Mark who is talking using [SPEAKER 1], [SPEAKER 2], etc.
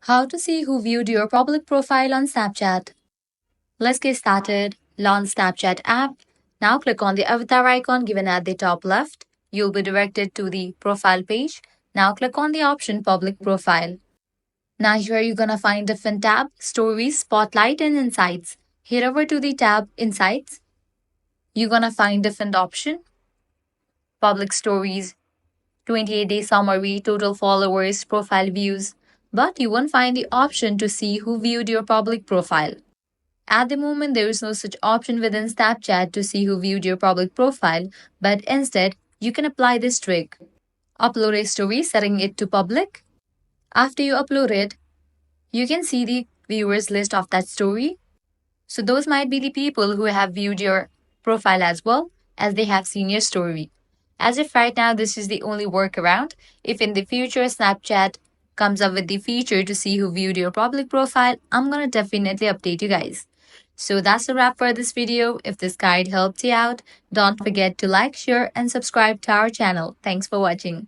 [SPEAKER 1] How to see who viewed your public profile on Snapchat. Let's get started. Launch Snapchat app. Now click on the avatar icon given at the top left. You'll be directed to the profile page. Now click on the option public profile. Now here you're gonna find different tabs: stories, spotlight, and insights. Head over to the tab insights. You're gonna find different option: public stories, 28-day summary, total followers, profile views. But you won't find the option to see who viewed your public profile. At the moment, there is no such option within Snapchat to see who viewed your public profile, but instead, you can apply this trick. Upload a story setting it to public. After you upload it, you can see the viewers list of that story. So those might be the people who have viewed your profile as well, as they have seen your story. As if right now this is the only workaround, if in the future Snapchat comes up with the feature to see who viewed your public profile, I'm gonna definitely update you guys. So that's a wrap for this video. If this guide helped you out, don't forget to like, share, and subscribe to our channel. Thanks for watching.